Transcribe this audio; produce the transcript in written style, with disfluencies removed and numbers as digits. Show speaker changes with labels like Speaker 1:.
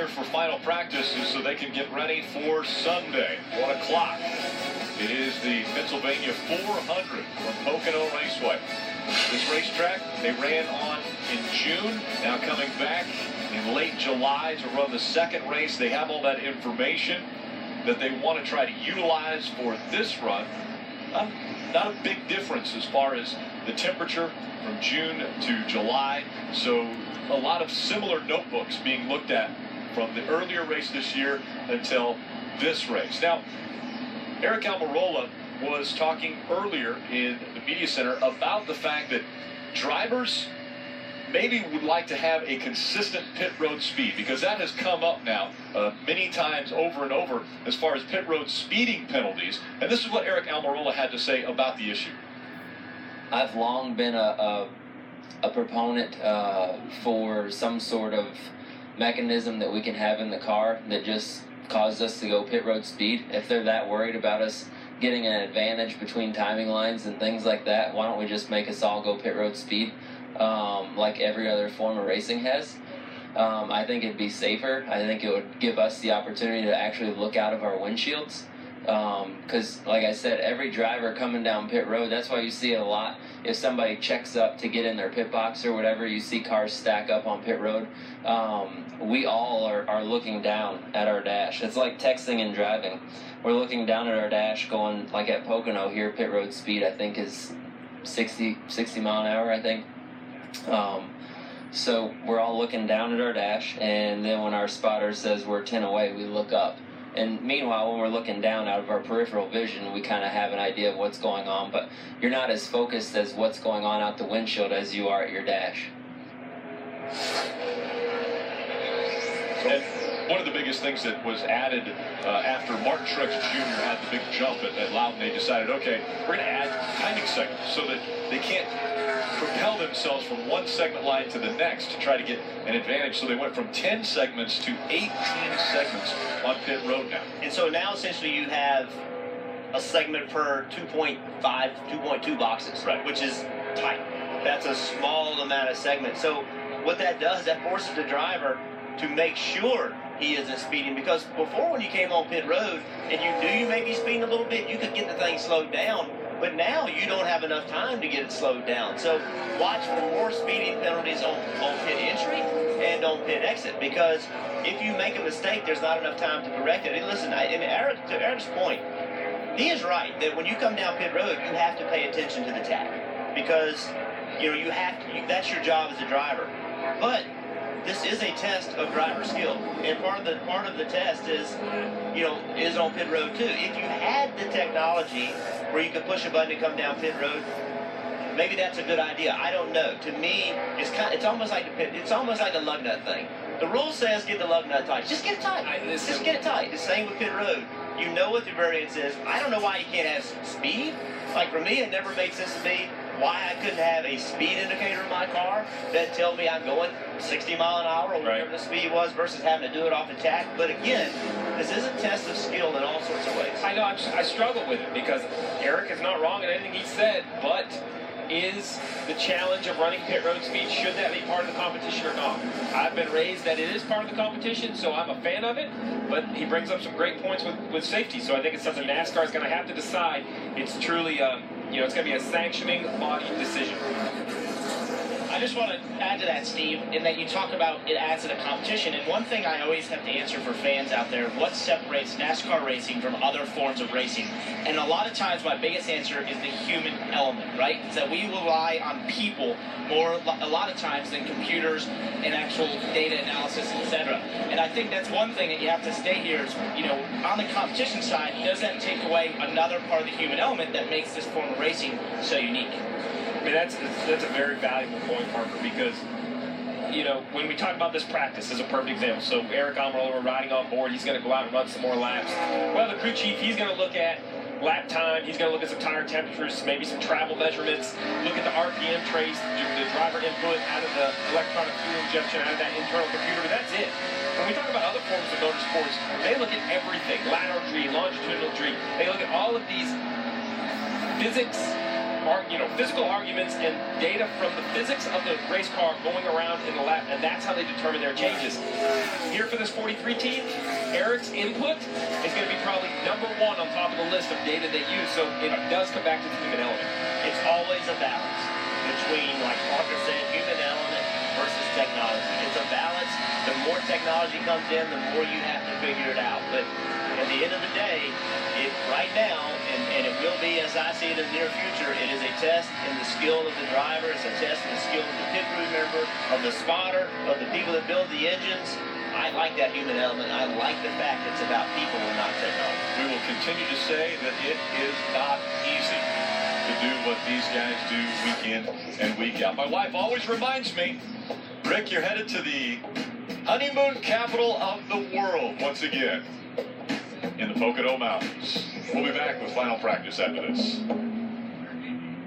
Speaker 1: here for final practices so they can get ready for Sunday, 1 o'clock. It is the Pennsylvania 400 from Pocono Raceway. This racetrack they ran on in June, now coming back in late July to run the second race. They have all that information that they want to try to utilize for this run. Not a big difference as far as the temperature from June to July. So a lot of similar notebooks being looked at from the earlier race this year until this race. Now, Eric Almirola was talking earlier in the media center about the fact that drivers maybe would like to have a consistent pit road speed, because that has come up now many times over and over as far as pit road speeding penalties. And this is what Eric Almirola had to say about the issue.
Speaker 2: I've long been a proponent for some sort of mechanism that we can have in the car that just causes us to go pit road speed. If they're that worried about us getting an advantage between timing lines and things like that, why don't we just make us all go pit road speed like every other form of racing has? I think it'd be safer. I think it would give us the opportunity to actually look out of our windshields. Because, like I said, every driver coming down pit road, that's why you see it a lot. If somebody checks up to get in their pit box or whatever, you see cars stack up on pit road. We all are looking down at our dash. It's like texting and driving. We're looking down at our dash going, like at Pocono here, pit road speed, I think, is 60 mile an hour, I think. So we're all looking down at our dash, and then when our spotter says we're 10 away, we look up. And meanwhile, when we're looking down out of our peripheral vision, we kind of have an idea of what's going on, but you're not as focused as what's going on out the windshield as you are at your dash.
Speaker 1: And one of the biggest things that was added after Martin Truex Jr. had the big jump at Loudon, they decided, okay, we're going to add timing segments so that they can't propel themselves from one segment line to the next to try to get an advantage. So they went from 10 segments to 18 segments on pit road now.
Speaker 3: And so now essentially you have a segment per 2.5, 2.2 boxes, right, which is tight. That's a small amount of segments. So what that does, that forces the driver to make sure he isn't speeding, because before, when you came on pit road and you may be speeding a little bit, you could get the thing slowed down. But now you don't have enough time to get it slowed down. So watch for more speeding penalties on pit entry and on pit exit, because if you make a mistake, there's not enough time to correct it. And listen, to Eric's point, he is right that when you come down pit road, you have to pay attention to the tach, because you have to. That's your job as a driver. But this is a test of driver skill, and part of the test is on pit road too. If you had the technology where you could push a button to come down pit road, maybe that's a good idea. I don't know. To me, it's almost like a lug nut thing. The rule says get the lug nut tight. Just get it tight. Just get it tight. The same with pit road. You know what the variance is. I don't know why you can't have speed. Like for me, it never made sense to me why I couldn't have a speed indicator in my car that tell me I'm going 60 mile an hour or whatever the speed was, versus having to do it off the tach. But again, this is a test of skill in all sorts of ways.
Speaker 4: I know, I struggle with it, because Eric is not wrong in anything he said, but is the challenge of running pit road speed, should that be part of the competition or not? I've been raised that it is part of the competition, so I'm a fan of it, but he brings up some great points with safety, so I think it's something NASCAR is going to have to decide. It's truly, it's going to be a sanctioning body decision.
Speaker 5: I just want to add to that, Steve, in that you talk about it adds to the competition. And one thing I always have to answer for fans out there, what separates NASCAR racing from other forms of racing? And a lot of times my biggest answer is the human element, right? It's that we rely on people a lot of times than computers and actual data analysis, etc. And I think that's one thing that you have to stay here is, on the competition side, does that take away another part of the human element that makes this form of racing so unique?
Speaker 4: I mean, that's a very valuable point, Parker, because, when we talk about this practice as a perfect example, so Eric Almirola, we're riding on board, he's going to go out and run some more laps. Well, the crew chief, he's going to look at lap time, he's going to look at some tire temperatures, maybe some travel measurements, look at the RPM trace, the driver input out of the electronic fuel injection, out of that internal computer, that's it. When we talk about other forms of motorsports, they look at everything, lateral tree, longitudinal tree, they look at all of these physics, physical arguments and data from the physics of the race car going around in the lap, and that's how they determine their changes. Here for this 43 team, Eric's input is going to be probably number one on top of the list of data they use, so it does come back to the human element.
Speaker 3: It's always a balance between, like Parker said, human element versus technology. It's a balance. The more technology comes in, the more you have to figure it out. But at the end of the day, right now, and it will be, as I see it in the near future, it is a test in the skill of the driver. It's a test in the skill of the pit crew member, of the spotter, of the people that build the engines. I like that human element. I like the fact it's about people and not technology.
Speaker 1: We will continue to say that it is not easy to do what these guys do week in and week out. My wife always reminds me, Rick, you're headed to the honeymoon capital of the world once again in the Pocono Mountains. We'll be back with final practice after this.